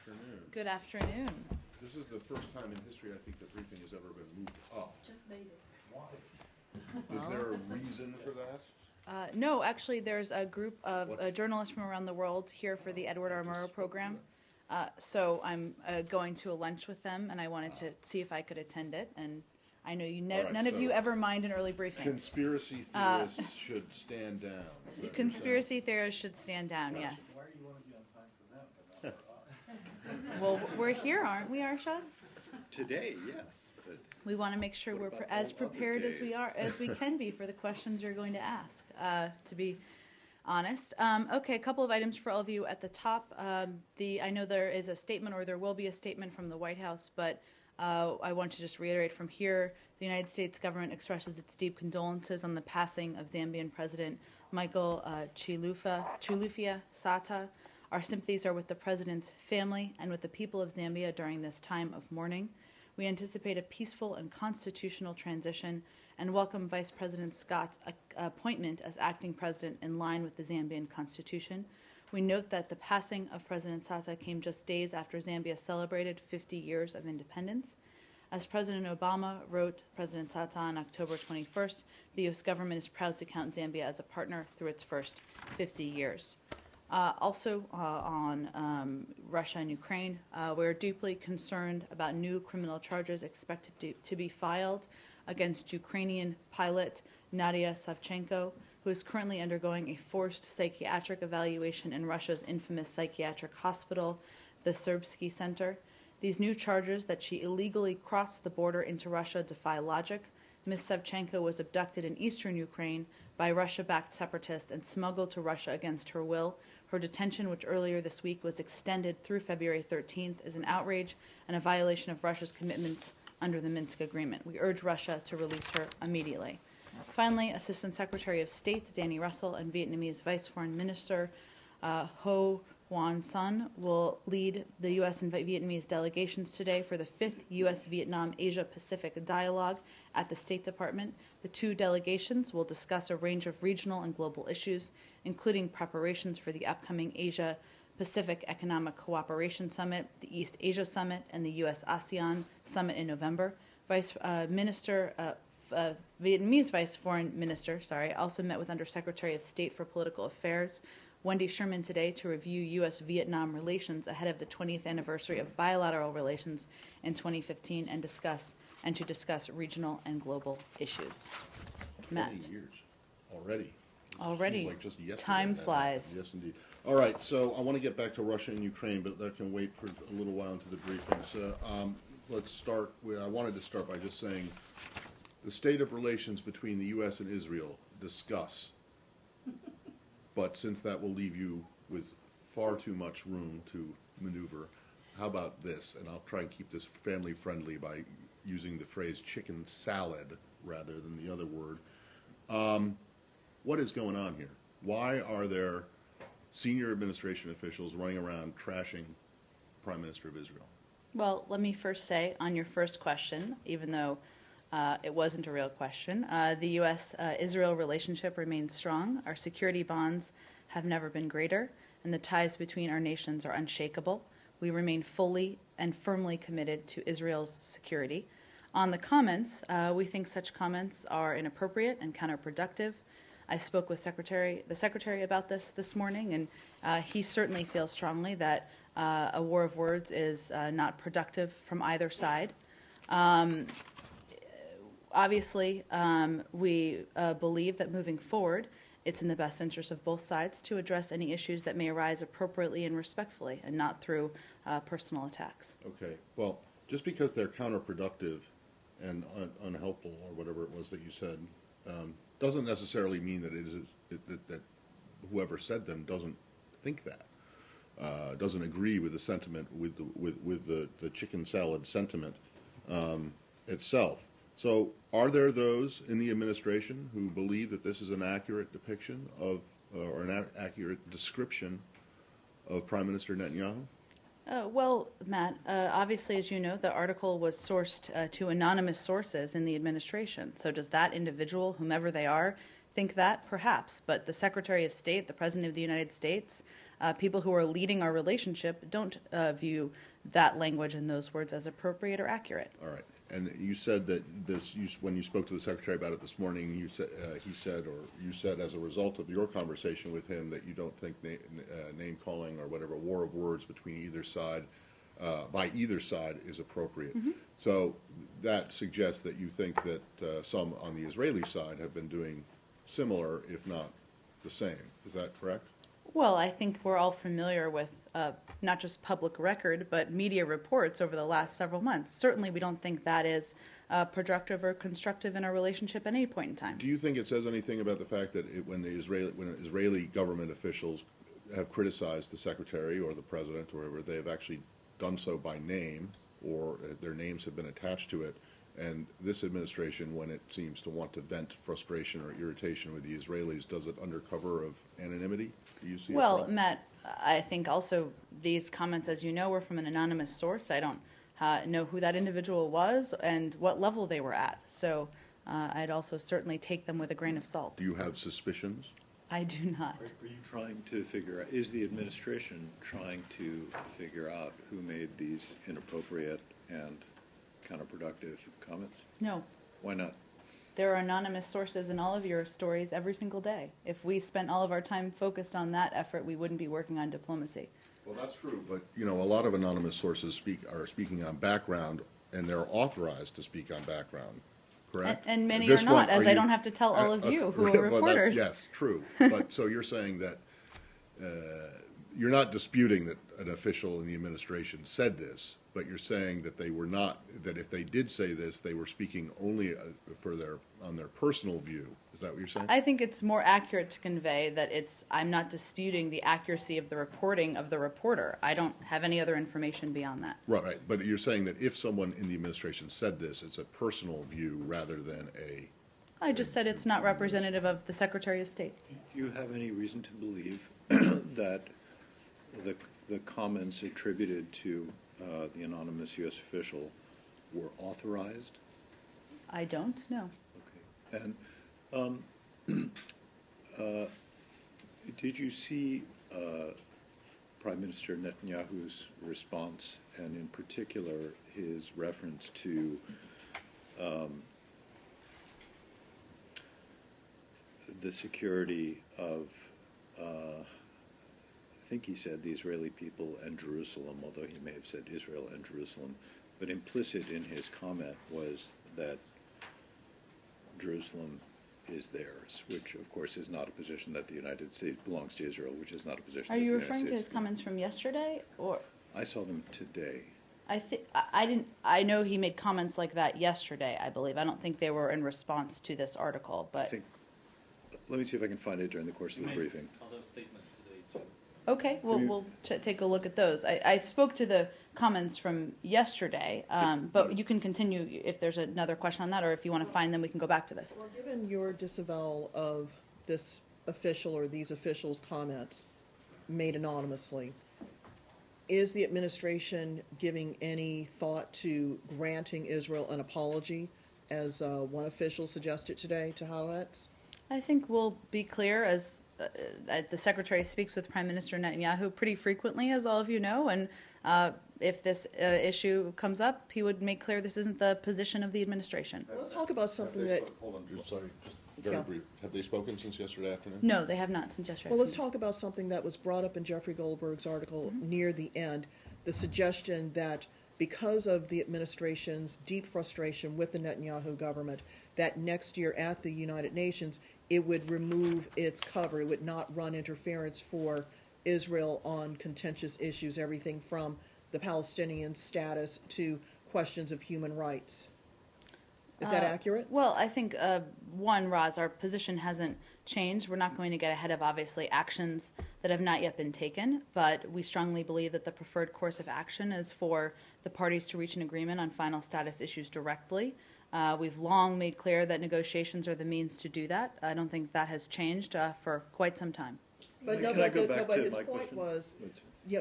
afternoon. Good afternoon. This is the first time in history, I think, that briefing has ever been moved up. Just made it. Why? Is there a reason for that? No, actually, there's a group of journalists from around the world here for the Edward R. Murrow program. So I'm going to a lunch with them, and I wanted to see if I could attend it. And I know none of you ever mind an early briefing. Conspiracy theorists should stand down. Conspiracy theorists should stand down, Gotcha. yes. Why do you want to be on time for them, but not for us? Well, we're here, aren't we, Arshad? Today, yes. But We want to make sure What we're about as all other prepared as we days? are, as we can be for the questions you're going to ask, to be honest. Okay, a couple of items for all of you at the top. I know there is a statement, or there will be a statement from the White House, but I want to just reiterate from here, the United States government expresses its deep condolences on the passing of Zambian President Michael Chilufya Sata. Our sympathies are with the president's family and with the people of Zambia during this time of mourning. We anticipate a peaceful and constitutional transition and welcome Vice President Scott's appointment as acting president in line with the Zambian constitution. We note that the passing of President Sata came just days after Zambia celebrated 50 years of independence. As President Obama wrote President Sata on October 21st, the U.S. government is proud to count Zambia as a partner through its first 50 years. Also on Russia and Ukraine, we're deeply concerned about new criminal charges expected to be filed against Ukrainian pilot Nadia Savchenko, who is currently undergoing a forced psychiatric evaluation in Russia's infamous psychiatric hospital, the Serbsky Center. These new charges that she illegally crossed the border into Russia defy logic. Ms. Savchenko was abducted in eastern Ukraine by Russia-backed separatists and smuggled to Russia against her will. Her detention, which earlier this week was extended through February 13th, is an outrage and a violation of Russia's commitments under the Minsk Agreement. We urge Russia to release her immediately. Finally, Assistant Secretary of State Danny Russell and Vietnamese Vice Foreign Minister Ho Quan Son will lead the U.S. and Vietnamese delegations today for the 5th U.S.-Vietnam Asia-Pacific Dialogue at the State Department. The two delegations will discuss a range of regional and global issues, including preparations for the upcoming Asia-Pacific Economic Cooperation Summit, the East Asia Summit, and the U.S.-ASEAN Summit in November. Vietnamese Vice Foreign Minister, also met with Undersecretary of State for Political Affairs Wendy Sherman today to review U.S.-Vietnam relations ahead of the 20th anniversary of bilateral relations in 2015 and to discuss regional and global issues. Matt. 20 years already. Already. Seems like just yesterday Time that flies. happened. Yes, indeed. All right, so I want to get back to Russia and Ukraine, but that can wait for a little while into the briefings. Let's start with, I wanted to start by just saying the state of relations between the U.S. and Israel, discuss. But since that will leave you with far too much room to maneuver, how about this? And I'll try and keep this family friendly by using the phrase chicken salad rather than the other word. What is going on here? Why are there senior administration officials running around trashing Prime Minister of Israel? Well, let me first say on your first question, even though it wasn't a real question, the U.S.-Israel relationship remains strong. Our security bonds have never been greater, and the ties between our nations are unshakable. We remain fully and firmly committed to Israel's security. On the comments, we think such comments are inappropriate and counterproductive. I spoke with the Secretary about this morning, and he certainly feels strongly that a war of words is not productive from either side. Obviously, we believe that moving forward, it's in the best interest of both sides to address any issues that may arise appropriately and respectfully, and not through personal attacks. Okay, well, just because they're counterproductive and unhelpful, or whatever it was that you said, doesn't necessarily mean that that whoever said them doesn't think that, doesn't agree with the sentiment, with the chicken salad sentiment itself. So are there those in the administration who believe that this is an accurate depiction of, or an accurate description of Prime Minister Netanyahu? Well, Matt, obviously, as you know, the article was sourced to anonymous sources in the administration. So does that individual, whomever they are, think that, perhaps, but the Secretary of State, the President of the United States, people who are leading our relationship don't view that language and those words as appropriate or accurate. All right. And you said that when you spoke to the Secretary about it this morning, you said, he said, or you said as a result of your conversation with him that you don't think name calling or whatever, war of words between either side, by either side is appropriate. Mm-hmm. So that suggests that you think that some on the Israeli side have been doing similar, if not the same. Is that correct? Well, I think we're all familiar with not just public record, but media reports over the last several months. Certainly, we don't think that is productive or constructive in our relationship at any point in time. Do you think it says anything about the fact that when Israeli government officials have criticized the secretary or the president or whatever, they have actually done so by name, or their names have been attached to it? And this administration, when it seems to want to vent frustration or irritation with the Israelis, does it under cover of anonymity? Do you see a Well, problem? Matt, I think also these comments, as you know, were from an anonymous source. I don't know who that individual was and what level they were at. So I'd also certainly take them with a grain of salt. Do you have suspicions? I do not. Are you trying to figure out, is the administration trying to figure out who made these inappropriate and counterproductive comments? No. Why not? There are anonymous sources in all of your stories every single day. If we spent all of our time focused on that effort, we wouldn't be working on diplomacy. Well, that's true, but a lot of anonymous sources are speaking on background, and they're authorized to speak on background, correct? And many This are not, one, as are I don't have to tell all of you who are well, reporters. yes, true. But so you're saying that you're not disputing that an official in the administration said this, but you're saying that they were not, that if they did say this, they were speaking only on their personal view. Is that what you're saying? I think it's more accurate to convey that I'm not disputing the accuracy of the reporting of the reporter. I don't have any other information beyond that. Right. But you're saying that if someone in the administration said this, it's a personal view rather than a... I just said it's not representative of the Secretary of State. Do you have any reason to believe that the comments attributed to the anonymous U.S. official were authorized? I don't know. Okay. And did you see Prime Minister Netanyahu's response, and in particular his reference to the security of, I think he said the Israeli people and Jerusalem, although he may have said Israel and Jerusalem, but implicit in his comment was that Jerusalem is theirs, which of course is not a position that the United States belongs to Israel, which is not a position. Are that you the United referring to States his comments from yesterday, or? I saw them today. I didn't. I know he made comments like that yesterday, I believe. I don't think they were in response to this article, I but think. Let me see if I can find it during the course of the briefing. Other statements today, too. okay, we'll take a look at those. I spoke to the comments from yesterday, but you can continue if there's another question on that, or if you want to find them, we can go back to this. Well, given your disavowal of this official or these officials' comments made anonymously, is the administration giving any thought to granting Israel an apology, as one official suggested today to Haaretz? I think we'll be clear as the Secretary speaks with Prime Minister Netanyahu pretty frequently, as all of you know, and if this issue comes up, he would make clear this isn't the position of the administration. Let's talk about something that... Hold on, just very Yeah. brief. Have they spoken since yesterday afternoon? No, they have not since yesterday. Well, let's talk about something that was brought up in Jeffrey Goldberg's article near the end, the suggestion that because of the administration's deep frustration with the Netanyahu government, that next year at the United Nations, it would remove its cover. It would not run interference for Israel on contentious issues, everything from the Palestinian status to questions of human rights. Is that accurate? Well, I think, one, Roz, our position hasn't changed. We're not going to get ahead of, obviously, actions that have not yet been taken, but we strongly believe that the preferred course of action is for the parties to reach an agreement on final status issues directly. We've long made clear that negotiations are the means to do that. I don't think that has changed for quite some time. But Can I go back to his my point question? was,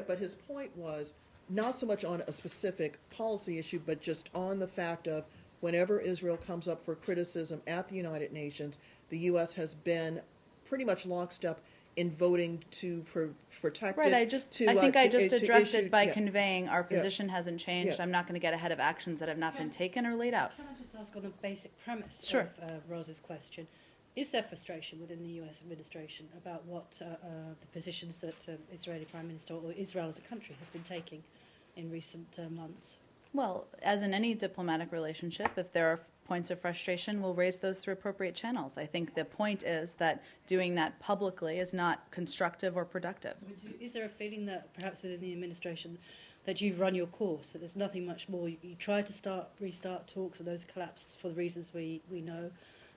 but his point was not so much on a specific policy issue, but just on the fact of whenever Israel comes up for criticism at the United Nations, the U.S. has been pretty much lockstep in voting to protect Right, it. I think I just to addressed issue- it by yeah. conveying our position hasn't changed. Yeah. I'm not going to get ahead of actions that have not been taken or laid out. Can I just ask on the basic premise Sure. of Rose's question? Is there frustration within the US administration about what the positions that Israeli Prime Minister or Israel as a country has been taking in recent months? Well, as in any diplomatic relationship, if there are points of frustration, we'll raise those through appropriate channels. I think the point is that doing that publicly is not constructive or productive. Is there a feeling that perhaps within the administration that you've run your course, that there's nothing much more? You tried to restart talks, and those collapsed for the reasons we know.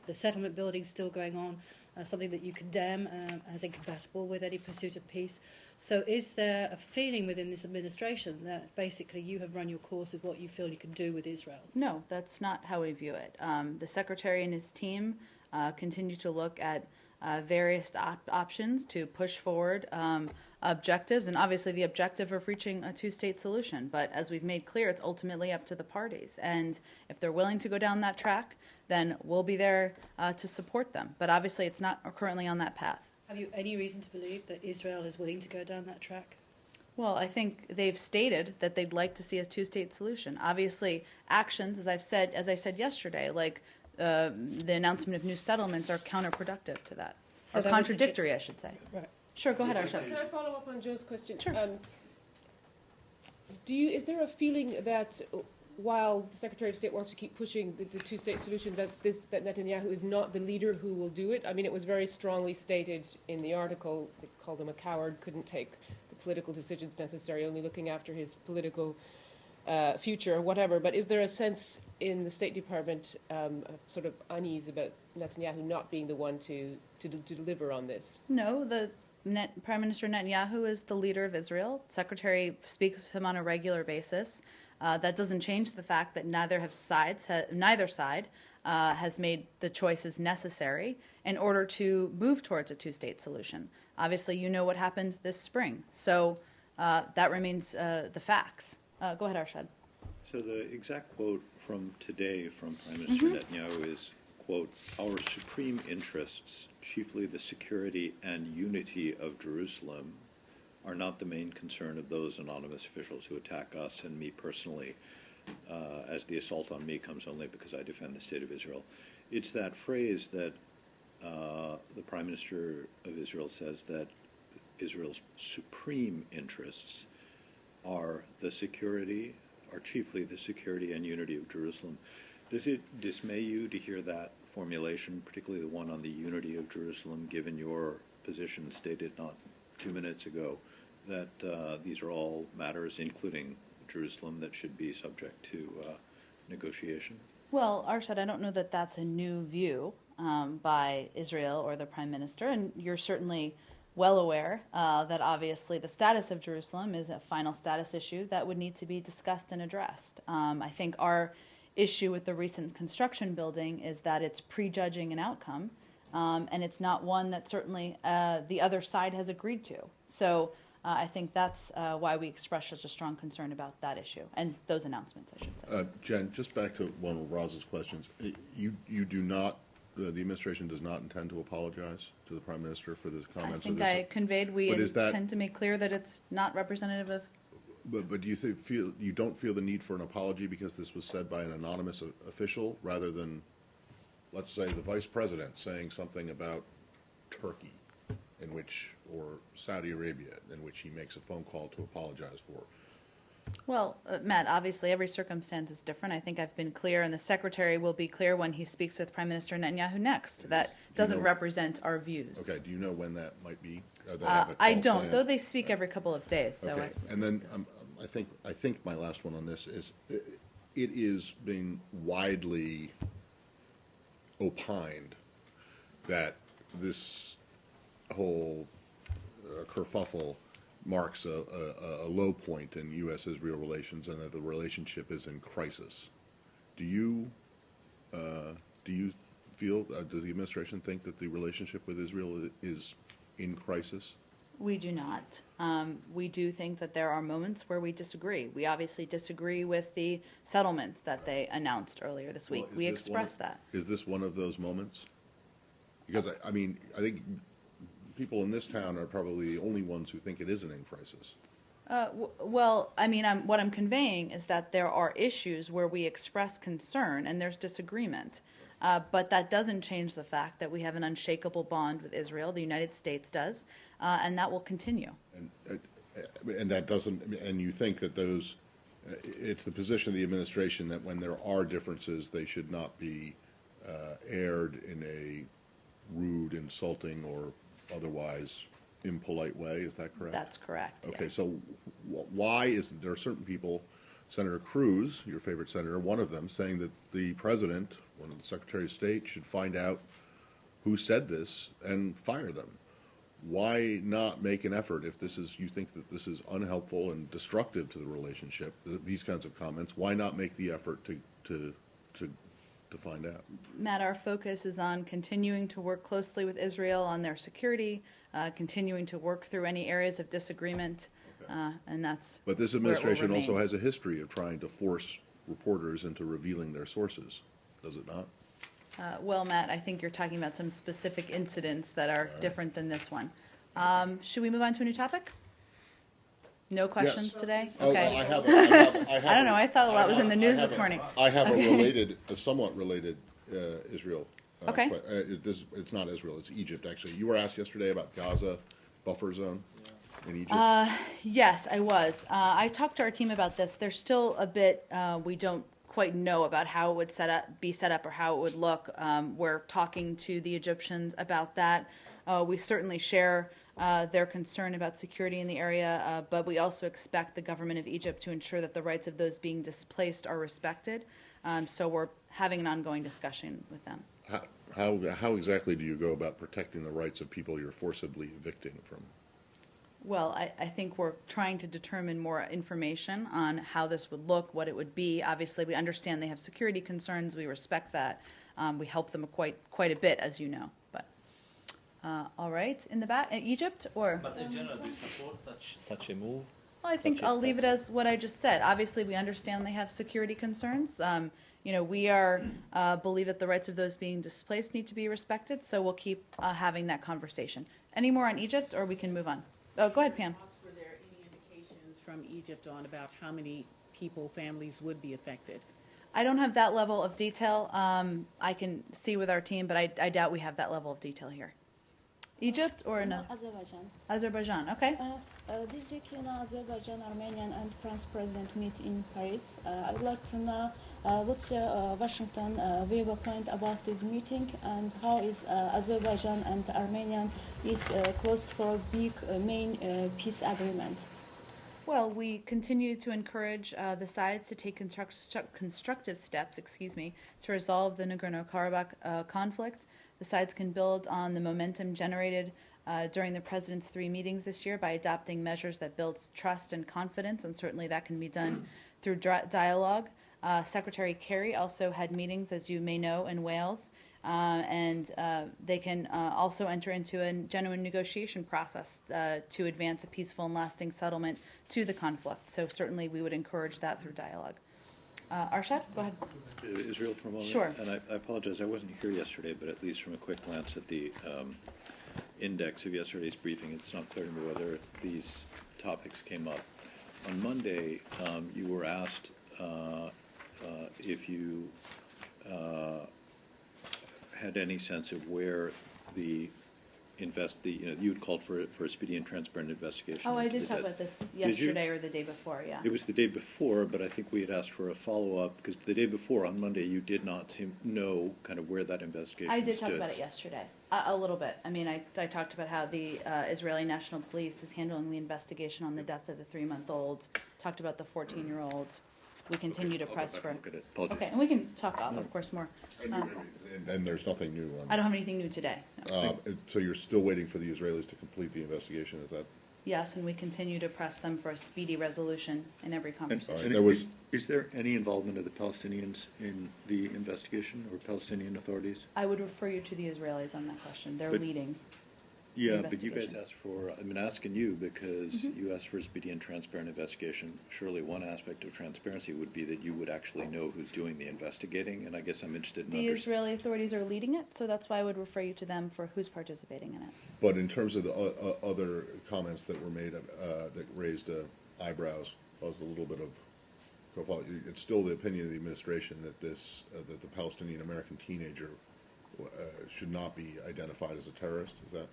The settlement building is still going on, something that you condemn as incompatible with any pursuit of peace. So is there a feeling within this administration that basically you have run your course with what you feel you can do with Israel? No, that's not how we view it. The Secretary and his team continue to look at various options to push forward objectives, and obviously the objective of reaching a two-state solution. But as we've made clear, it's ultimately up to the parties. And if they're willing to go down that track, then we'll be there to support them. But obviously it's not currently on that path. Have you any reason to believe that Israel is willing to go down that track? Well, I think they've stated that they'd like to see a two-state solution. Obviously, actions, as I said yesterday, like the announcement of new settlements, are counterproductive to that, So or that would contradictory, I should say. Right. Sure, go ahead, Arsha. Can I follow up on Joe's question? Sure. Is there a feeling that while the Secretary of State wants to keep pushing the two-state solution, that Netanyahu is not the leader who will do it? I mean, it was very strongly stated in the article. They called him a coward, couldn't take the political decisions necessary, only looking after his political future or whatever. But is there a sense in the State Department sort of unease about Netanyahu not being the one to deliver on this? No, Prime Minister Netanyahu is the leader of Israel. Secretary speaks to him on a regular basis. That doesn't change the fact that neither side has made the choices necessary in order to move towards a two-state solution. Obviously, you know what happened this spring, so that remains the facts. Go ahead, Arshad. So the exact quote from today from Prime Minister Netanyahu is, quote, "Our supreme interests, chiefly the security and unity of Jerusalem, are not the main concern of those anonymous officials who attack us and me personally, as the assault on me comes only because I defend the state of Israel." It's that phrase that the Prime Minister of Israel says, that Israel's supreme interests are chiefly the security and unity of Jerusalem. Does it dismay you to hear that formulation, particularly the one on the unity of Jerusalem, given your position stated not 2 minutes ago, that these are all matters, including Jerusalem, that should be subject to negotiation? Well, Arshad, I don't know that that's a new view by Israel or the Prime Minister, and you're certainly well aware that obviously the status of Jerusalem is a final status issue that would need to be discussed and addressed. I think our issue with the recent construction building is that it's prejudging an outcome, and it's not one that certainly the other side has agreed to. So I think that's why we express such a strong concern about that issue and those announcements, I should say. Jen, just back to one of Roz's questions. You do not, the administration does not intend to apologize to the Prime Minister for the I comments of think this? I conveyed we But is that- intend to make clear that it's not representative of. But do you don't feel the need for an apology because this was said by an anonymous official rather than, let's say, the Vice President saying something about Turkey, or Saudi Arabia, in which he makes a phone call to apologize for? Well, Matt, obviously every circumstance is different. I think I've been clear, and the Secretary will be clear when he speaks with Prime Minister Netanyahu next. That doesn't know- represent our views. Okay, do you know when that might be? Or they have a I call don't, planned? though they speak every couple of days. So Okay, and then I think my last one on this is, it is being widely opined that this whole kerfuffle marks a low point in U.S.-Israel relations and that the relationship is in crisis. Do you feel, does the administration think that the relationship with Israel is in crisis? We do not. We do think that there are moments where we disagree. We obviously disagree with the settlements that they announced earlier this week. Well, is We this one of- expressed that. Is this one of those moments? Because, I mean, I think people in this town are probably the only ones who think it is an in crisis. Well, I mean, what I'm conveying is that there are issues where we express concern and there's disagreement. But that doesn't change the fact that we have an unshakable bond with Israel. The United States does, and that will continue. And that doesn't, and you think that those, it's the position of the administration that when there are differences, they should not be aired in a rude, insulting, or otherwise impolite way. Is that correct? That's correct. Okay, yes. so why is, there are certain people, Senator Cruz, your favorite senator, one of them, saying that the president, one of the Secretary of State, should find out who said this and fire them. Why not make an effort if this is, you think that this is unhelpful and destructive to the relationship, these kinds of comments, why not make the effort to find out? Matt, our focus is on continuing to work closely with Israel on their security, continuing to work through any areas of disagreement, and that's But this where it will administration also remain. has a history of trying to force reporters into revealing their sources, does it not? Well, Matt, I think you're talking about some specific incidents that are different than this one. Should we move on to a new topic? No questions today? Oh, Okay. I I don't know, I thought a lot was in the news this morning. I have a somewhat related Israel. Okay. It's not Israel, it's Egypt, actually. You were asked yesterday about Gaza buffer zone in Egypt. Yes, I was. I talked to our team about this. There's still a bit we don't quite know about how it would be set up or how it would look. We're talking to the Egyptians about that. We certainly share their concern about security in the area, but we also expect the government of Egypt to ensure that the rights of those being displaced are respected. So we're having an ongoing discussion with them. How exactly do you go about protecting the rights of people you're forcibly evicting from? Well, I think we're trying to determine more information on how this would look, what it would be. Obviously, we understand they have security concerns. We respect that. We help them quite a bit, as you know. But all right, in the back, Egypt or? But in general, do you support such a move? Well, I think Such a I'll leave it step? as what I just said. Obviously, we understand they have security concerns. We are believe that the rights of those being displaced need to be respected. So we'll keep having that conversation. Any more on Egypt, or we can move on? Oh, go ahead, Pam. Were there any indications from Egypt on about how many people, families would be affected? I don't have that level of detail. I can see with our team, but I doubt we have that level of detail here. Egypt or no? Azerbaijan. Azerbaijan, okay. This week, Azerbaijan, Armenian, and France president meet in Paris. I would like to know what's Washington viewpoint about this meeting and how is Azerbaijan and Armenian is close for a big main peace agreement. Well, we continue to encourage the sides to take constructive steps, to resolve the Nagorno-Karabakh conflict. The sides can build on the momentum generated during the president's 3 meetings this year by adopting measures that builds trust and confidence, and certainly that can be done through dialogue. Secretary Kerry also had meetings, as you may know, in Wales, and they can also enter into a genuine negotiation process to advance a peaceful and lasting settlement to the conflict. So certainly we would encourage that through dialogue. Arshad, go ahead. Israel for a moment? Sure. And I apologize, I wasn't here yesterday, but at least from a quick glance at the index of yesterday's briefing, it's not clear to me whether these topics came up. On Monday, you were asked if you had any sense of where you had called for a speedy and transparent investigation. Oh, I into did the talk death. about this Did you? yesterday or the day before, yeah. It was the day before, but I think we had asked for a follow-up, because the day before, on Monday, you did not seem know kind of where that investigation I did stood. talk about it yesterday, a little bit. I mean, I talked about how the Israeli National Police is handling the investigation on the death of the 3-month-old, talked about the 14-year-old. We continue to I'll go press back for. and look at it. Apologies. Okay, and we can talk, of course, more. And there's nothing new I on, don't have anything new today. No. so you're still waiting for the Israelis to complete the investigation, is that? Yes, and we continue to press them for a speedy resolution in every conversation. And There was- is there any involvement of the Palestinians in the investigation or Palestinian authorities? I would refer you to the Israelis on that question. They're But- leading. Yeah, but you guys investigation. asked for, I'm asking you because you asked for a speedy and transparent investigation. Surely one aspect of transparency would be that you would actually know who's doing the investigating, and I guess I'm interested in The Israeli authorities are leading it, so that's why I would refer you to them for who's participating in it. But in terms of the other comments that were made, that raised eyebrows, caused a little bit of profile, it's still the opinion of the administration that that the Palestinian American teenager should not be identified as a terrorist. Is that?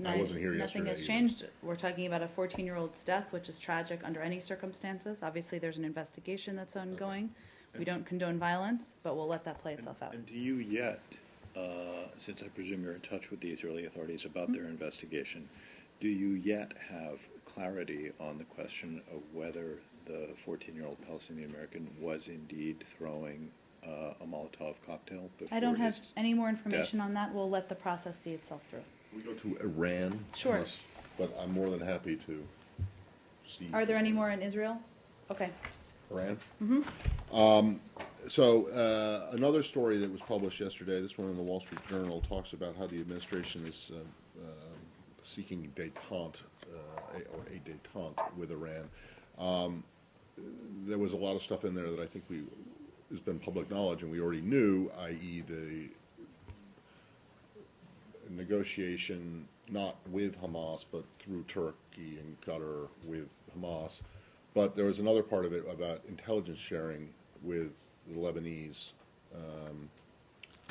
I wasn't here yesterday. Nothing has either. changed. We're talking about a 14-year-old's death, which is tragic under any circumstances. Obviously, there's an investigation that's ongoing. We don't condone violence, but we'll let that play itself out. And do you yet, since I presume you're in touch with the Israeli authorities about their investigation, do you yet have clarity on the question of whether the 14-year-old Palestinian American was indeed throwing a Molotov cocktail before I don't have his any more information on that. We'll let the process see itself through. We go to Iran. Sure. Yes, but I'm more than happy to see. Are there any more in Israel? Okay. Iran? So another story that was published yesterday, this one in the Wall Street Journal, talks about how the administration is seeking détente, or a détente with Iran. There was a lot of stuff in there that I think has been public knowledge and we already knew, i.e. the negotiation not with Hamas but through Turkey and Qatar with Hamas. But there was another part of it about intelligence sharing with the Lebanese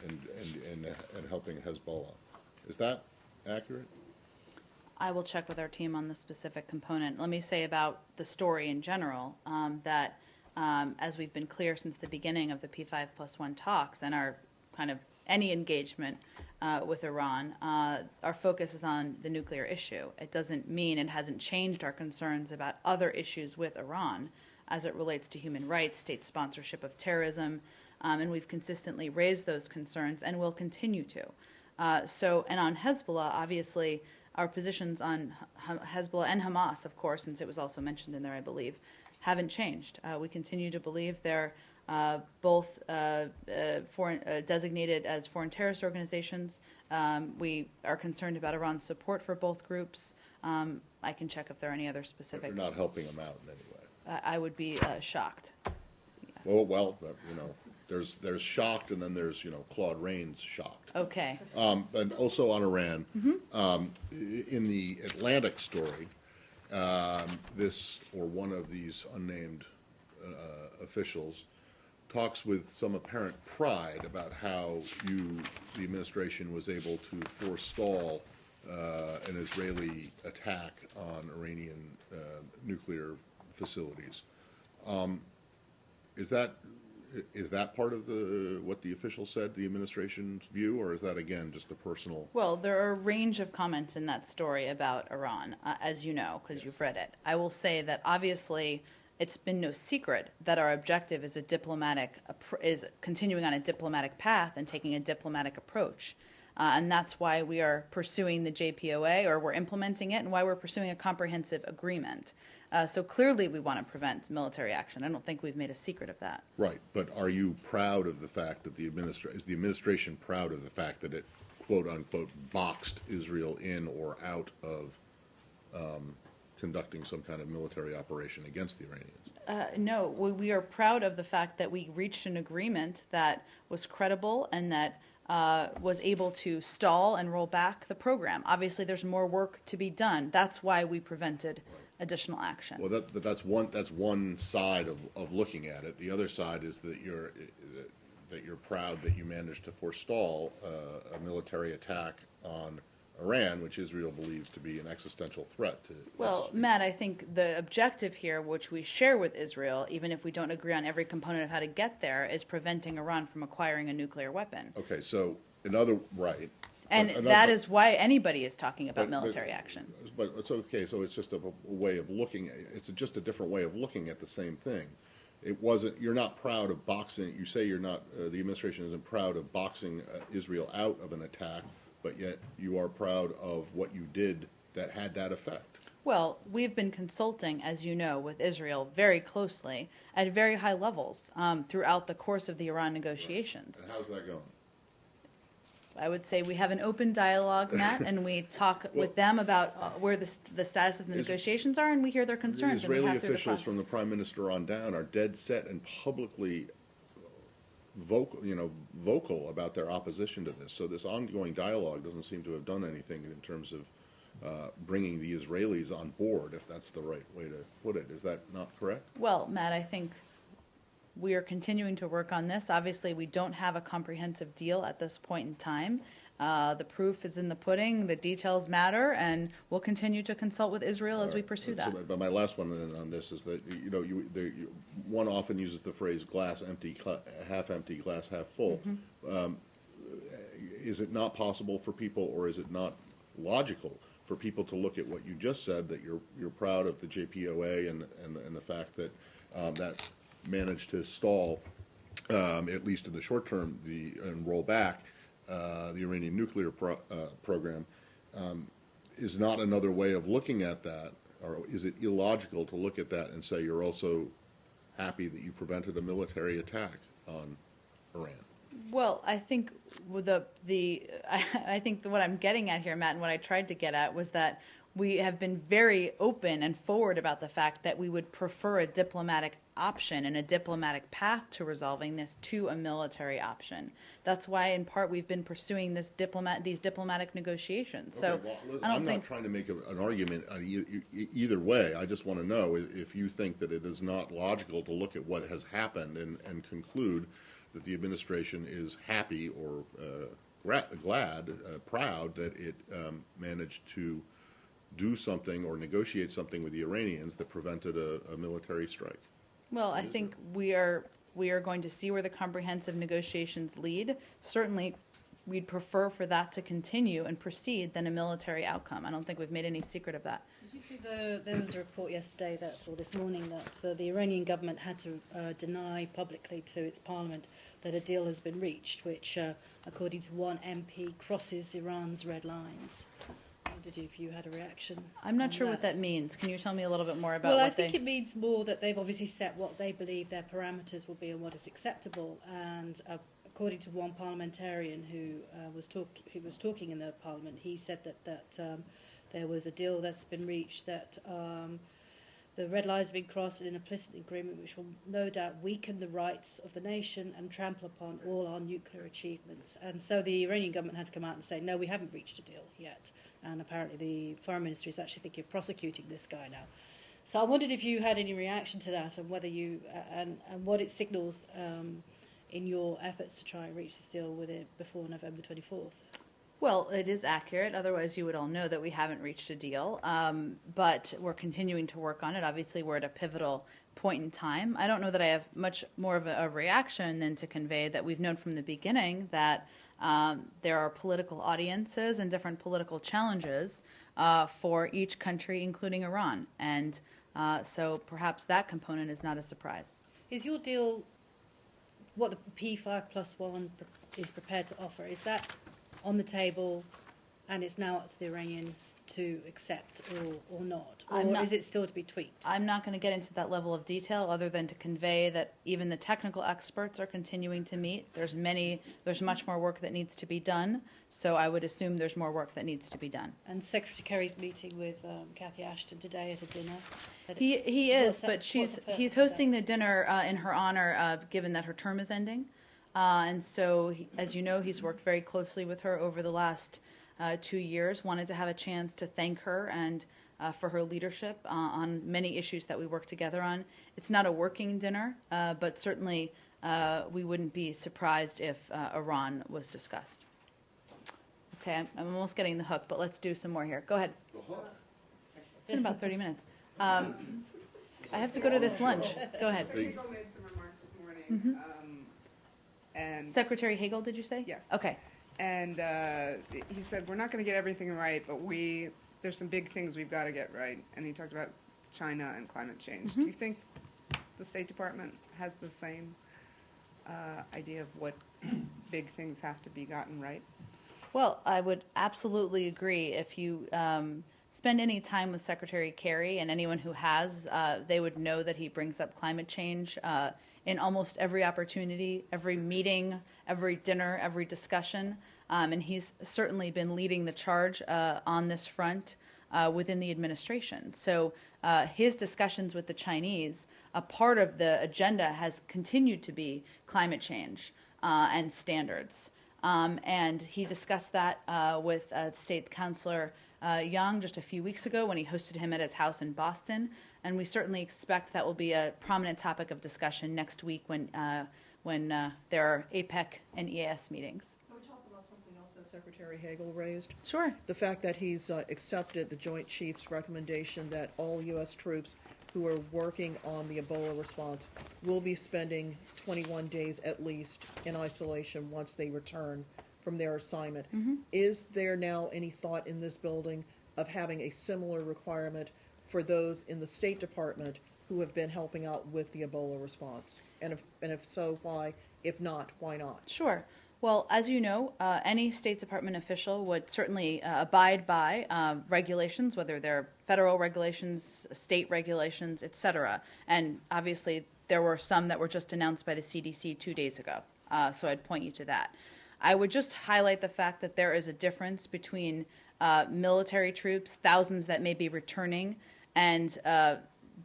and helping Hezbollah. Is that accurate? I will check with our team on the specific component. Let me say about the story in general that as we've been clear since the beginning of the P5+1 talks and our kind of any engagement with Iran, our focus is on the nuclear issue. It doesn't mean it hasn't changed our concerns about other issues with Iran as it relates to human rights, state sponsorship of terrorism, and we've consistently raised those concerns and will continue to. And on Hezbollah, obviously, our positions on Hezbollah and Hamas, of course, since it was also mentioned in there, I believe, haven't changed. We continue to believe they're both designated as foreign terrorist organizations. We are concerned about Iran's support for both groups. I can check if there are any other But specific. they're not helping them out in any way. I would be shocked. Yes. Well, there's shocked, and then there's Claude Rains shocked. Okay. And also on Iran, in the Atlantic story, one of these unnamed officials talks with some apparent pride about how the administration was able to forestall an Israeli attack on Iranian nuclear facilities. Is that part of what the official said, the administration's view, or is that again just a personal? Well, there are a range of comments in that story about Iran, as you know, because you've read it. I will say that obviously it's been no secret that our objective is is continuing on a diplomatic path and taking a diplomatic approach. And that's why we are pursuing the JPOA, or we're implementing it, and why we're pursuing a comprehensive agreement. So clearly we want to prevent military action. I don't think we've made a secret of that. Right, but are you proud of the fact that is the administration proud of the fact that it, quote unquote, boxed Israel in or out of conducting some kind of military operation against the Iranians? No, we are proud of the fact that we reached an agreement that was credible and that was able to stall and roll back the program. Obviously, there's more work to be done. That's why we prevented additional action. Well, that's one side of looking at it. The other side is that you're proud that you managed to forestall a military attack on Iran, which Israel believes to be an existential threat to. Well, Matt, I think the objective here, which we share with Israel, even if we don't agree on every component of how to get there, is preventing Iran from acquiring a nuclear weapon. Okay, so right. And that is why anybody is talking about military action. But it's okay. So it's just a way of looking. It's just a different way of looking at the same thing. It wasn't. You're not proud of boxing. You say you're not. The administration isn't proud of boxing Israel out of an attack, but yet you are proud of what you did that had that effect. Well, we've been consulting, as you know, with Israel very closely at very high levels throughout the course of the Iran negotiations. And how's that going? I would say we have an open dialogue, Matt, and we talk with them about where the status of the negotiations are, and we hear their The concerns. and we Israeli have through the officials from the process. prime minister on down are dead set and publicly vocal about their opposition to this. So this ongoing dialogue doesn't seem to have done anything in terms of bringing the Israelis on board, if that's the right way to put it. Is that not correct? Well, Matt, I think we are continuing to work on this. Obviously, we don't have a comprehensive deal at this point in time. The proof is in the pudding, the details matter, and we'll continue to consult with Israel as we pursue that. But my last one then on this is that, one often uses the phrase glass empty, half empty, glass half full. Is it not possible for people, or is it not logical for people to look at what you just said, that you're proud of the JPOA and the fact that that managed to stall, at least in the short term, and roll back the Iranian nuclear program, is not another way of looking at that, or is it illogical to look at that and say you're also happy that you prevented a military attack on Iran? Well, I think with I think what I'm getting at here, Matt, and what I tried to get at was that we have been very open and forward about the fact that we would prefer a diplomatic option and a diplomatic path to resolving this to a military option. That's why, in part, we've been pursuing these diplomatic negotiations. So Okay, well, I don't I'm think not trying to make an argument on either way. I just want to know if you think that it is not logical to look at what has happened and conclude that the administration is happy or glad, proud that it managed to do something or negotiate something with the Iranians that prevented a military strike. Well, I think we are going to see where the comprehensive negotiations lead. Certainly, we'd prefer for that to continue and proceed than a military outcome. I don't think we've made any secret of that. Did you see there was a report yesterday or this morning that the Iranian government had to deny publicly to its parliament that a deal has been reached, which, according to one MP, crosses Iran's red lines. I wondered if you had a reaction. I'm not on sure what that means. Can you tell me a little bit more about Well, what I think it means more that they've obviously set what they believe their parameters will be and what is acceptable. And according to one parliamentarian who was talking in the parliament, he said that there was a deal that's been reached, that the red lines have been crossed in an implicit agreement which will no doubt weaken the rights of the nation and trample upon all our nuclear achievements. And so the Iranian government had to come out and say, no, we haven't reached a deal yet. And apparently the foreign ministry is actually thinking of prosecuting this guy now. So I wondered if you had any reaction to that, and whether you and what it signals in your efforts to try and reach this deal with it before November 24th. Well, it is accurate. Otherwise, you would all know that we haven't reached a deal. But we're continuing to work on it. Obviously, we're at a pivotal point in time. I don't know that I have much more of a reaction than to convey that we've known from the beginning that there are political audiences and different political challenges for each country, including Iran. And so perhaps that component is not a surprise. Is your deal what the P5+1 is prepared to offer? Is that on the table, and it's now up to the Iranians to accept or not? Or is it still to be tweaked? I'm not going to get into that level of detail other than to convey that even the technical experts are continuing to meet. There's much more work that needs to be done, so I would assume there's more work that needs to be done. And Secretary Kerry's meeting with Cathy Ashton today at a dinner. He is, but he's hosting the dinner in her honor, given that her term is ending. And so, as you know, he's worked very closely with her over the last 2 years, wanted to have a chance to thank her and for her leadership on many issues that we work together on. It's not a working dinner, but certainly we wouldn't be surprised if Iran was discussed. Okay, I'm almost getting the hook, but let's do some more here. Go ahead. It's been about 30 minutes. I have to go to this lunch. Go ahead. Hagel made some remarks this morning. And Secretary Hagel, did you say? Yes. Okay. And he said, we're not going to get everything right, but there's some big things we've got to get right. And he talked about China and climate change. Do you think the State Department has the same idea of what big things have to be gotten right? Well, I would absolutely agree. If you spend any time with Secretary Kerry, and anyone who has, they would know that he brings up climate change in almost every opportunity, every meeting, every dinner, every discussion. And he's certainly been leading the charge on this front within the administration. So his discussions with the Chinese, a part of the agenda has continued to be climate change and standards. And he discussed that with State Councilor Yang just a few weeks ago when he hosted him at his house in Boston. And we certainly expect that will be a prominent topic of discussion next week when there are APEC and EAS meetings. Can we talk about something else that Secretary Hagel raised? Sure. The fact that he's accepted the Joint Chiefs recommendation that all U.S. troops who are working on the Ebola response will be spending 21 days at least in isolation once they return from their assignment. Is there now any thought in this building of having a similar requirement for those in the State Department who have been helping out with the Ebola response? And if so, why? If not, why not? Sure. Well, as you know, any State Department official would certainly abide by regulations, whether they're federal regulations, state regulations, et cetera. And obviously, there were some that were just announced by the CDC 2 days ago. So I'd point you to that. I would just highlight the fact that there is a difference between military troops, thousands that may be returning, and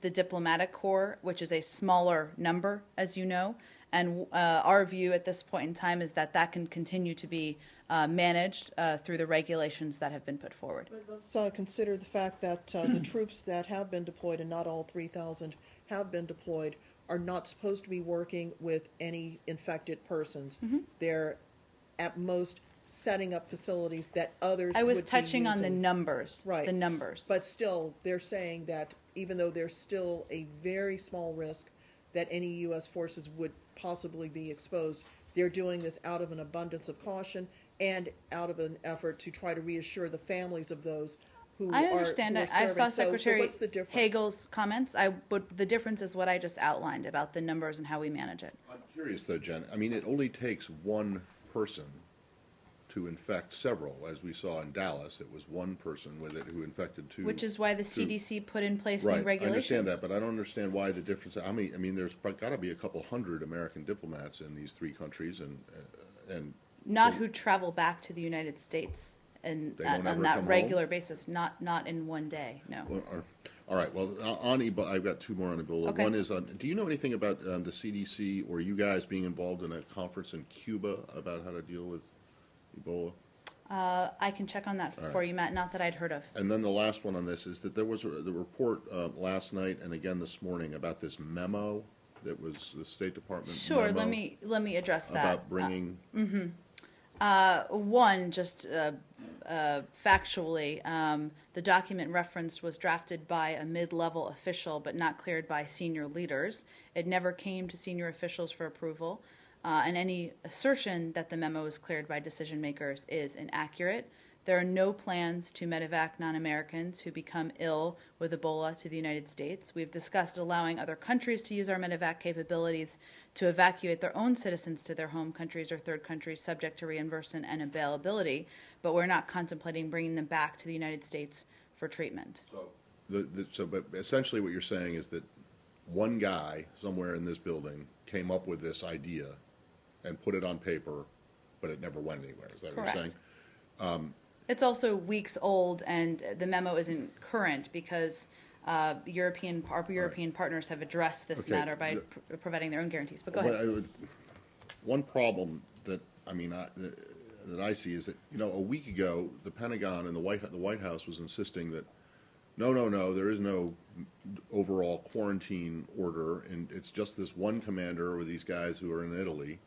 the diplomatic corps, which is a smaller number, as you know. And our view at this point in time is that that can continue to be managed through the regulations that have been put forward. Let's consider the fact that the troops that have been deployed, and not all 3,000 have been deployed, are not supposed to be working with any infected persons. They're at most setting up facilities that others I was would be touching on the using. numbers. Right. The numbers. But still, they're saying that even though there's still a very small risk that any U.S. forces would possibly be exposed, they're doing this out of an abundance of caution and out of an effort to try to reassure the families of those who I are understand. who are I saw serving. So Secretary what's the difference? Hagel's comments. The difference is what I just outlined about the numbers and how we manage it. I'm curious though, Jen, I mean, it only takes one person to infect several. As we saw in Dallas, it was one person with it who infected two. Which is why the two. CDC put in place Right, new regulations. I understand that, but I don't understand why the difference. I mean, there's got to be a couple hundred American diplomats in these three countries, and Not so who travel back to the United States and They don't on ever that come regular basis. Not in one day. No. All right. Well, on Ebola, I've got two more on Ebola. Okay. One is do you know anything about the CDC or you guys being involved in a conference in Cuba about how to deal with Ebola? I can check on that for you, Matt. Not that I'd heard of. And then the last one on this is that there was the report last night and again this morning about this memo that was the State Department Sure. memo Let me address that. about bringing. One, just factually, the document referenced was drafted by a mid-level official but not cleared by senior leaders. It never came to senior officials for approval, and any assertion that the memo was cleared by decision makers is inaccurate. There are no plans to medevac non-Americans who become ill with Ebola to the United States. We've discussed allowing other countries to use our medevac capabilities to evacuate their own citizens to their home countries or third countries subject to reimbursement and availability, but we're not contemplating bringing them back to the United States for treatment. So, but essentially what you're saying is that one guy somewhere in this building came up with this idea and put it on paper, but it never went anywhere. Is that what you're saying? It's also weeks old, and the memo isn't current because our European partners have addressed this Okay, matter by providing their own guarantees. But go ahead. One problem that that I see is that a week ago the Pentagon and the White House was insisting that no, there is no overall quarantine order, and it's just this one commander with these guys who are in Italy.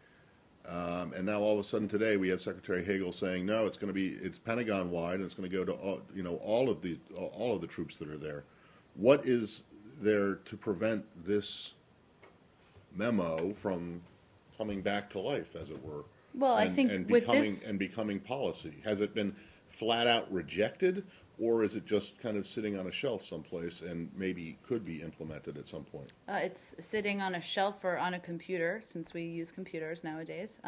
And now all of a sudden today we have Secretary Hagel saying no, it's Pentagon wide and it's going to go to all of the troops that are there. What is there to prevent this memo from coming back to life, as it were? Well, I think with this and becoming policy. Has it been flat out rejected, or is it just kind of sitting on a shelf someplace and maybe could be implemented at some point? it's sitting on a shelf or on a computer, since we use computers nowadays,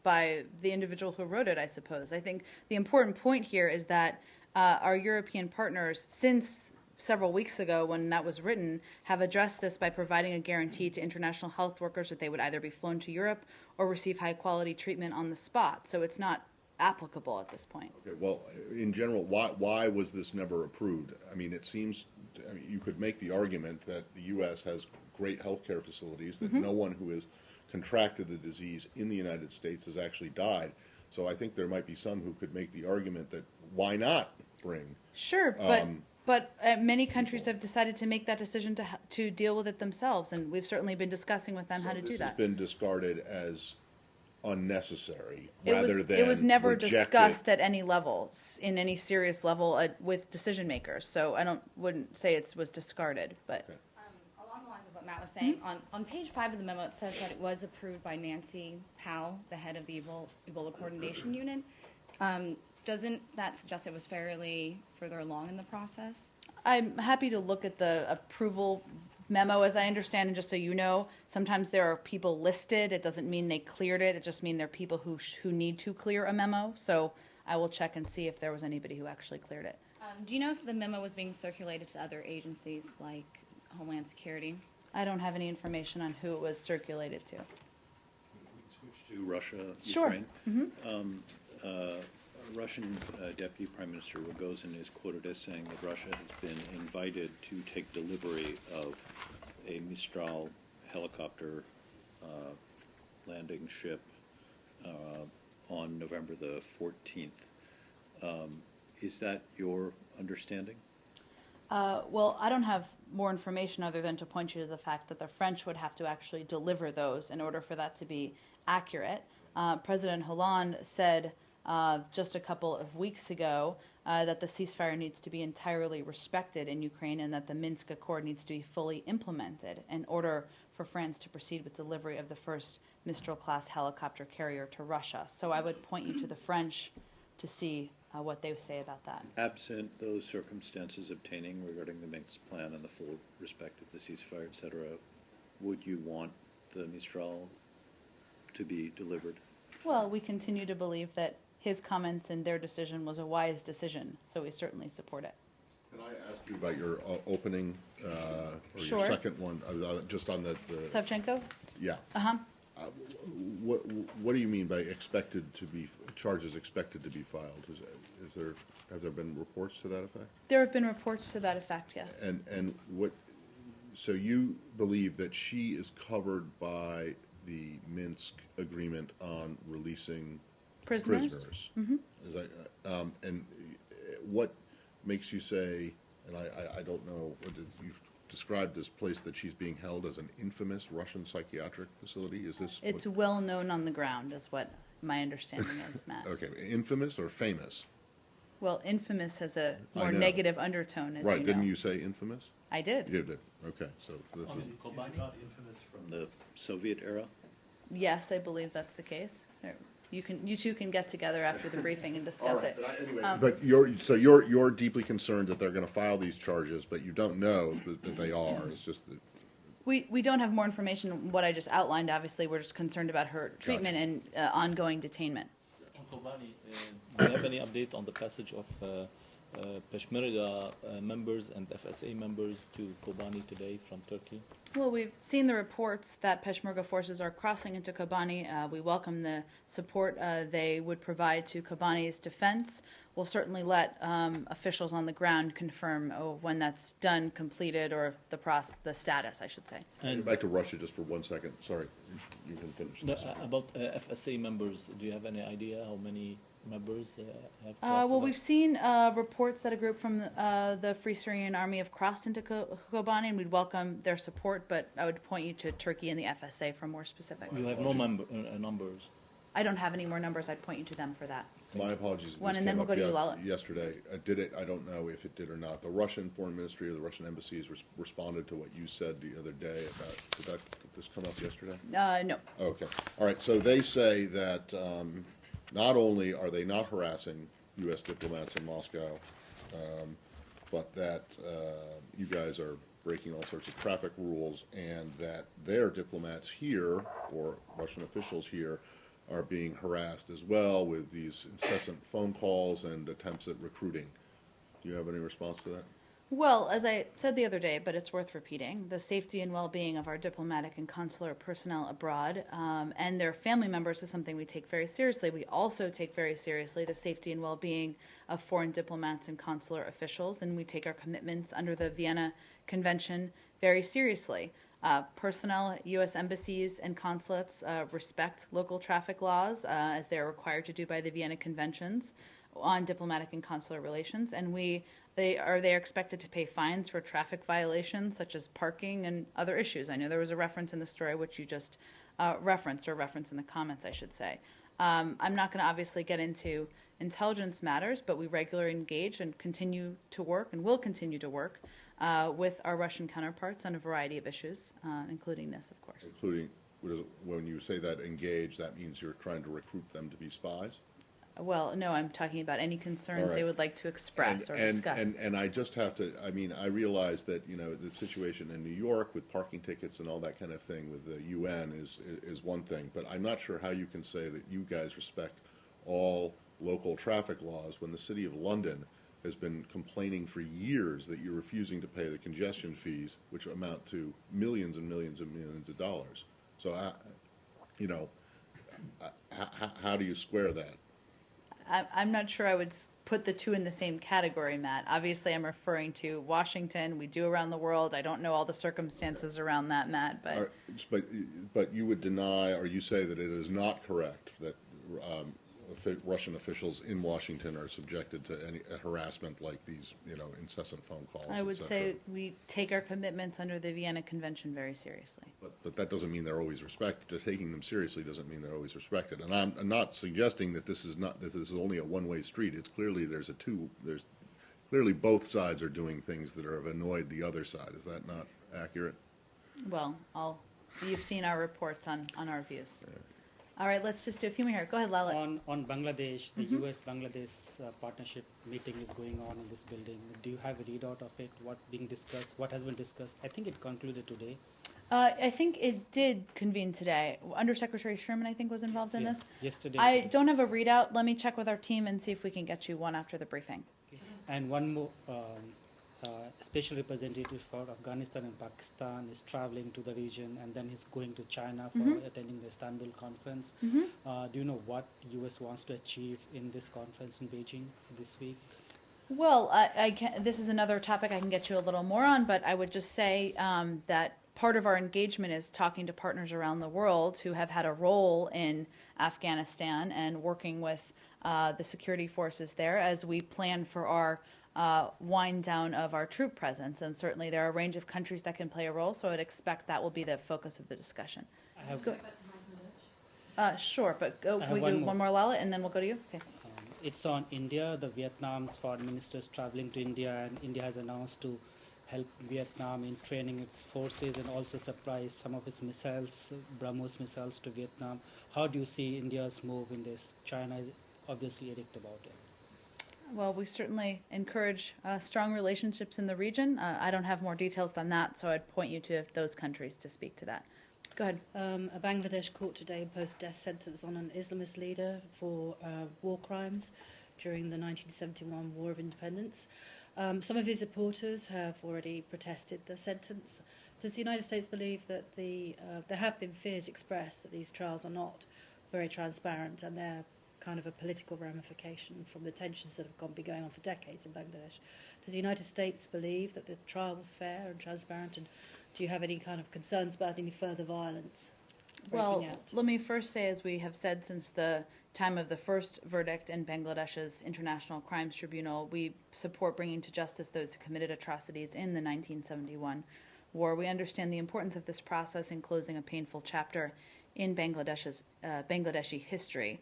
by the individual who wrote it, I suppose. I think the important point here is that our European partners, since several weeks ago when that was written, have addressed this by providing a guarantee to international health workers that they would either be flown to Europe or receive high-quality treatment on the spot. So it's not applicable at this point. Okay, well, in general, why was this never approved? I mean, it seems, I mean, you could make the argument that the U.S. has great healthcare facilities, that no one who has contracted the disease in the United States has actually died. So I think there might be some who could make the argument that why not bring? Sure, but many countries have decided to make that decision to deal with it themselves, and we've certainly been discussing with them how to do This has that. been discarded as unnecessary It rather was, than it was never rejected. discussed at any level, in any serious level with decision makers. So wouldn't say it was discarded, but. Okay. Along the lines of what Matt was saying, on page 5 of the memo, it says that it was approved by Nancy Powell, the head of the Ebola Coordination Unit. Doesn't that suggest it was fairly further along in the process? I'm happy to look at the approval memo, as I understand, and just so you know, sometimes there are people listed. It doesn't mean they cleared it. It just means there are people who need to clear a memo. So I will check and see if there was anybody who actually cleared it. Do you know if the memo was being circulated to other agencies like Homeland Security? I don't have any information on who it was circulated to. Switch to Russia, Sure. Ukraine. Russian Deputy Prime Minister Rogozin is quoted as saying that Russia has been invited to take delivery of a Mistral helicopter landing ship on November the 14th. Is that your understanding? Well, I don't have more information other than to point you to the fact that the French would have to actually deliver those in order for that to be accurate. President Hollande said just a couple of weeks ago that the ceasefire needs to be entirely respected in Ukraine and that the Minsk Accord needs to be fully implemented in order for France to proceed with delivery of the first Mistral-class helicopter carrier to Russia. So I would point you to the French to see what they say about that. Absent those circumstances obtaining regarding the Minsk plan and the full respect of the ceasefire, et cetera, would you want the Mistral to be delivered? Well, we continue to believe that his comments and their decision was a wise decision, so we certainly support it. Can I ask you about your opening, or Sure. your second one, just on the Savchenko? yeah. Uh-huh. What do you mean by charges expected to be filed? Have there been reports to that effect? There have been reports to that effect, yes. And so you believe that she is covered by the Minsk agreement on releasing prisoners? Mm-hmm. And what makes you say, and I don't know, you've described this place that she's being held as an infamous Russian psychiatric facility? Is this? It's well known on the ground, is what my understanding is, Matt. Okay, infamous or famous? Well, infamous has a I more know. negative undertone, as Right, you know. didn't you say infamous? I did. You did, okay, so this is, Kobani? Not infamous from the Soviet era? Yes, I believe that's the case. You two can get together after the briefing and discuss it. but you're deeply concerned that they're gonna file these charges, but you don't know that they are, it's just that. We don't have more information on what I just outlined. Obviously, we're just concerned about her treatment and ongoing detainment. On Kobani, do you have any update on the passage of Peshmerga members and FSA members to Kobani today from Turkey? Well, we've seen the reports that Peshmerga forces are crossing into Kobani. We welcome the support they would provide to Kobani's defense. We'll certainly let officials on the ground confirm when that's done, completed, or the status, I should say. And Back to Russia just for 1 second, sorry, you can finish no, this. about FSA members, do you have any idea how many members have crossed? Well, we've seen reports that a group from the Free Syrian Army have crossed into Kobani, and we'd welcome their support, but I would point you to Turkey and the FSA for more specifics. You have no numbers. I don't have any more numbers. I'd point you to them for that. My apologies, One, this and then came we'll go to up Ulala. yesterday. Did it? I don't know if it did or not. The Russian Foreign Ministry or the Russian embassies responded to what you said the other day about, did this come up yesterday? No. Okay, all right, so they say that not only are they not harassing U.S. diplomats in Moscow, but that you guys are breaking all sorts of traffic rules, and that their diplomats here, or Russian officials here, are being harassed as well with these incessant phone calls and attempts at recruiting. Do you have any response to that? Well, as I said the other day, but it's worth repeating, the safety and well-being of our diplomatic and consular personnel abroad and their family members is something we take very seriously. We also take very seriously the safety and well-being of foreign diplomats and consular officials, and we take our commitments under the Vienna Convention very seriously. Personnel at U.S. embassies and consulates respect local traffic laws as they are required to do by the Vienna Conventions on diplomatic and consular relations, and they are expected to pay fines for traffic violations such as parking and other issues. I know there was a reference in the story which you just referenced, or reference in the comments, I should say. I'm not going to obviously get into intelligence matters, but we regularly engage and continue to work and will continue to work with our Russian counterparts on a variety of issues, including this, of course. Including, when you say that engage, that means you're trying to recruit them to be spies? Well, no, I'm talking about any concerns they would like to express or discuss. And I just have to, I mean, I realize that, you know, the situation in New York with parking tickets and all that kind of thing with the UN is one thing, but I'm not sure how you can say that you guys respect all local traffic laws when the City of London has been complaining for years that you're refusing to pay the congestion fees, which amount to millions and millions and millions of dollars. So, you know, how do you square that? I'm not sure I would put the two in the same category, Matt. Obviously, I'm referring to Washington. We do around the world. I don't know all the circumstances around that, Matt. But you would deny, or you say that it is not correct that Russian officials in Washington are subjected to any harassment like these, you know, incessant phone calls. I would say we take our commitments under the Vienna Convention very seriously. But that doesn't mean they're always respected. Just taking them seriously doesn't mean they're always respected. And I'm not suggesting that this is only a one-way street. It's clearly there's clearly both sides are doing things that have annoyed the other side. Is that not accurate? Well, you've seen our reports on our views. Yeah. All right, let's just do a few more here. Go ahead, Lala. On Bangladesh, the U.S.-Bangladesh partnership meeting is going on in this building. Do you have a readout of it? What being discussed? What has been discussed? I think it concluded today. I think it did convene today. Undersecretary Sherman, I think, was involved in this. Yesterday. I don't have a readout. Let me check with our team and see if we can get you one after the briefing. Okay. And one more. Special representative for Afghanistan and Pakistan is traveling to the region, and then he's going to China for attending the Istanbul conference. Do you know what U.S. wants to achieve in this conference in Beijing this week? Well, this is another topic I can get you a little more on, but I would just say that part of our engagement is talking to partners around the world who have had a role in Afghanistan and working with the security forces there as we plan for our wind down of our troop presence. And certainly there are a range of countries that can play a role, so I'd expect that will be the focus of the discussion. Sure, but we do one more, Lala, and then we'll go to you. Okay. It's on India. The Vietnam's foreign minister is traveling to India, and India has announced to help Vietnam in training its forces and also supply some of its missiles, BrahMos missiles, to Vietnam. How do you see India's move in this? China is obviously addict about it. Well, we certainly encourage strong relationships in the region. I don't have more details than that, so I'd point you to those countries to speak to that. Go ahead. A Bangladesh court today imposed death sentence on an Islamist leader for war crimes during the 1971 War of Independence. Some of his supporters have already protested the sentence. Does the United States believe that there have been fears expressed that these trials are not very transparent and they're kind of a political ramification from the tensions that have been going on for decades in Bangladesh? Does the United States believe that the trial was fair and transparent, and do you have any kind of concerns about any further violence? Well, let me first say, as we have said since the time of the first verdict in Bangladesh's International Crimes Tribunal, we support bringing to justice those who committed atrocities in the 1971 war. We understand the importance of this process in closing a painful chapter in Bangladeshi history.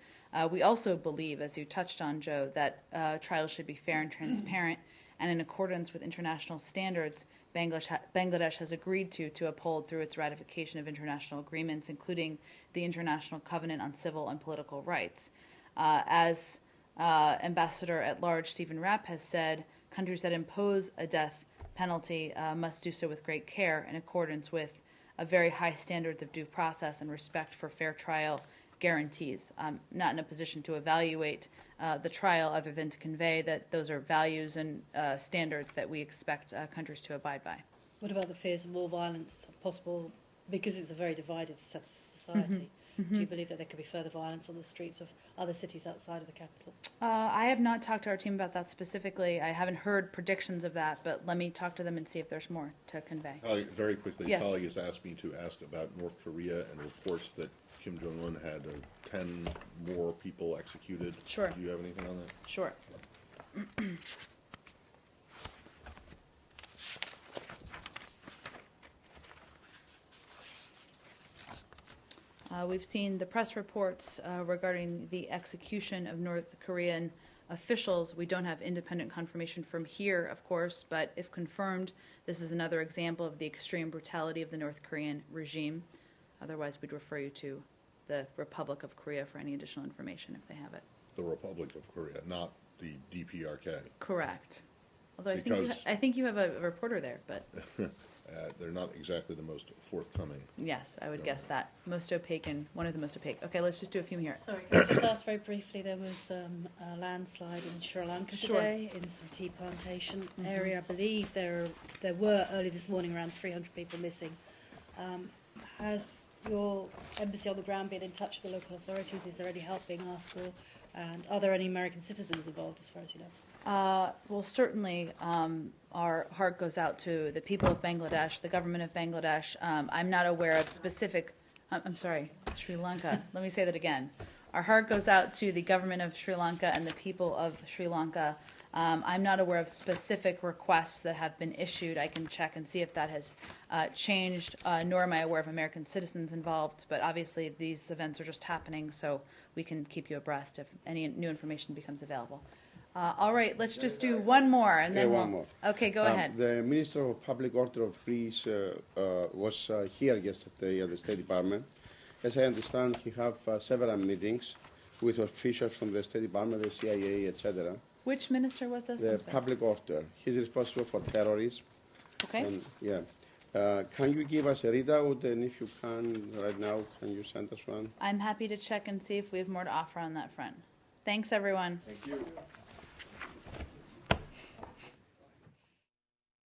We also believe, as you touched on, Joe, that trials should be fair and transparent, and in accordance with international standards Bangladesh has agreed to uphold through its ratification of international agreements, including the International Covenant on Civil and Political Rights. As Ambassador-at-Large Stephen Rapp has said, countries that impose a death penalty must do so with great care in accordance with very high standards of due process and respect for fair trial guarantees. I'm not in a position to evaluate the trial other than to convey that those are values and standards that we expect countries to abide by. What about the fears of more violence possible, because it's a very divided society? Do you believe that there could be further violence on the streets of other cities outside of the capital? I have not talked to our team about that specifically. I haven't heard predictions of that, but let me talk to them and see if there's more to convey. Very quickly, Yes. a colleague has asked me to ask about North Korea and reports that Kim Jong-un had 10 more people executed. Sure. Do you have anything on that? Sure. We've seen the press reports regarding the execution of North Korean officials. We don't have independent confirmation from here, of course, but if confirmed, this is another example of the extreme brutality of the North Korean regime. Otherwise, we'd refer you to the Republic of Korea for any additional information if they have it. The Republic of Korea, not the DPRK. Correct. Although Because- I think you have a reporter there, but They're not exactly the most forthcoming. yes, I would guess that. Most opaque and one of the most opaque. Okay, let's just do a few here. Sorry, can I just ask very briefly, there was a landslide in Sri Lanka Sure. today in some tea plantation area. I believe there were early this morning around 300 people missing. Has your embassy on the ground been in touch with the local authorities? Is there any help being asked for? And are there any American citizens involved, as far as you know? Well, certainly, our heart goes out to the people of Bangladesh, the government of Bangladesh. I'm not aware of specific, I'm sorry, Sri Lanka. Let me say that again. Our heart goes out to the government of Sri Lanka and the people of Sri Lanka. I'm not aware of specific requests that have been issued. I can check and see if that has changed, nor am I aware of American citizens involved. But obviously, these events are just happening, so we can keep you abreast if any new information becomes available. All right, let's just do one more, and then one we'll. more. Okay, go ahead. The Minister of Public Order of Greece was here yesterday at the State Department. As I understand, he have several meetings with officials from the State Department, the CIA, etc. Which minister was this? The I'm sorry. public order. He's responsible for terrorism. Okay. And, yeah. Can you give us a readout? And if you can, right now, can you send us one? I'm happy to check and see if we have more to offer on that front. Thanks, everyone. Thank you.